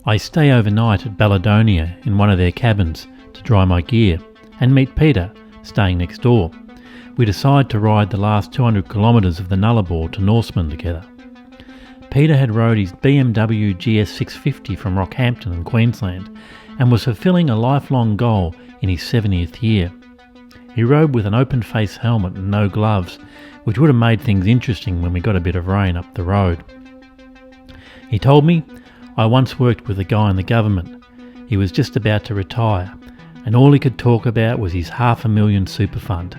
I stay overnight at Balladonia in one of their cabins to dry my gear and meet Peter, staying next door. We decide to ride the last 200 kilometres of the Nullarbor to Norseman together. Peter had rode his BMW GS650 from Rockhampton in Queensland and was fulfilling a lifelong goal in his 70th year. He rode with an open-face helmet and no gloves, which would have made things interesting when we got a bit of rain up the road. He told me, "I once worked with a guy in the government. He was just about to retire, and all he could talk about was his $500,000 super fund.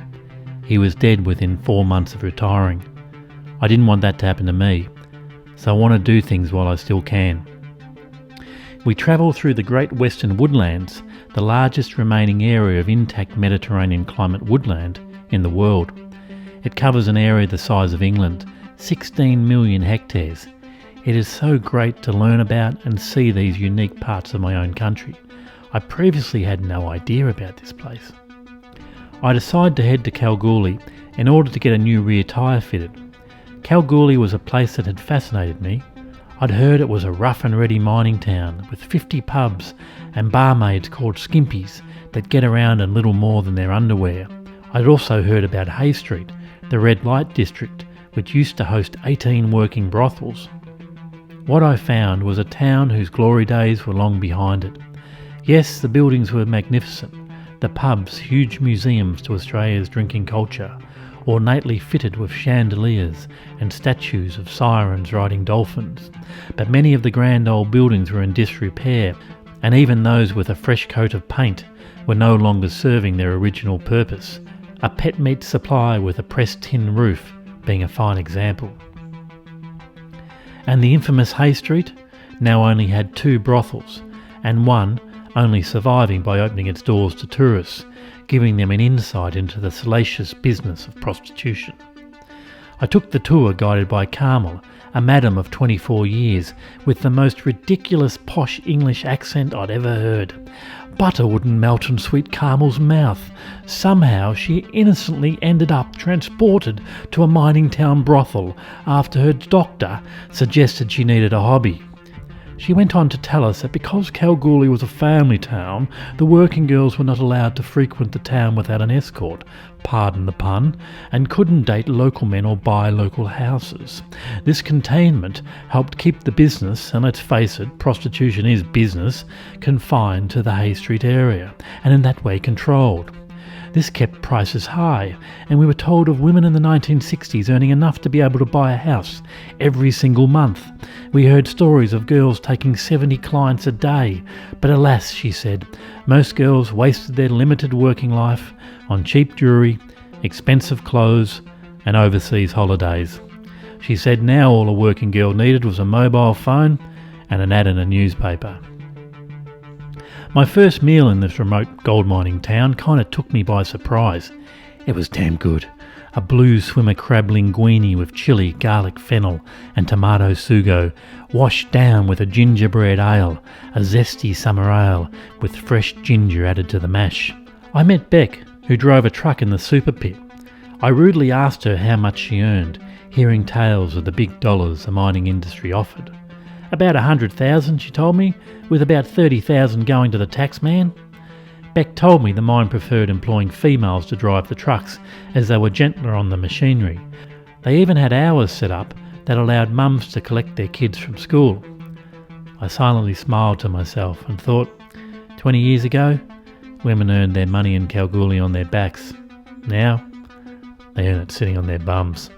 He was dead within 4 months of retiring. I didn't want that to happen to me, so I want to do things while I still can." We travel through the Great Western Woodlands, the largest remaining area of intact Mediterranean climate woodland in the world. It covers an area the size of England, 16 million hectares. It is so great to learn about and see these unique parts of my own country. I previously had no idea about this place. I decide to head to Kalgoorlie in order to get a new rear tyre fitted. Kalgoorlie was a place that had fascinated me. I'd heard it was a rough and ready mining town with 50 pubs and barmaids called skimpies that get around in little more than their underwear. I'd also heard about Hay Street, the red light district, which used to host 18 working brothels. What I found was a town whose glory days were long behind it. Yes, the buildings were magnificent, the pubs huge museums to Australia's drinking culture, ornately fitted with chandeliers and statues of sirens riding dolphins, but many of the grand old buildings were in disrepair, and even those with a fresh coat of paint were no longer serving their original purpose, a pet meat supply with a pressed tin roof being a fine example. And the infamous Hay Street now only had 2 brothels, and one only surviving by opening its doors to tourists, giving them an insight into the salacious business of prostitution. I took the tour guided by Carmel, a madam of 24 years, with the most ridiculous posh English accent I'd ever heard. Butter wouldn't melt in sweet Carmel's mouth. Somehow she innocently ended up transported to a mining town brothel after her doctor suggested she needed a hobby. She went on to tell us that because Kalgoorlie was a family town, the working girls were not allowed to frequent the town without an escort, pardon the pun, and couldn't date local men or buy local houses. This containment helped keep the business, and let's face it, prostitution is business, confined to the Hay Street area, and in that way controlled. This kept prices high, and we were told of women in the 1960s earning enough to be able to buy a house every single month. We heard stories of girls taking 70 clients a day, but alas, she said, most girls wasted their limited working life on cheap jewellery, expensive clothes, and overseas holidays. She said now all a working girl needed was a mobile phone and an ad in a newspaper. My first meal in this remote gold mining town kind of took me by surprise. It was damn good. A blue swimmer crab linguine with chilli, garlic fennel and tomato sugo, washed down with a gingerbread ale, a zesty summer ale with fresh ginger added to the mash. I met Beck, who drove a truck in the super pit. I rudely asked her how much she earned, hearing tales of the big dollars the mining industry offered. About 100,000, she told me, with about 30,000 going to the tax man. Beck told me the mine preferred employing females to drive the trucks as they were gentler on the machinery. They even had hours set up that allowed mums to collect their kids from school. I silently smiled to myself and thought, 20 years ago, women earned their money in Kalgoorlie on their backs. Now, they earn it sitting on their bums.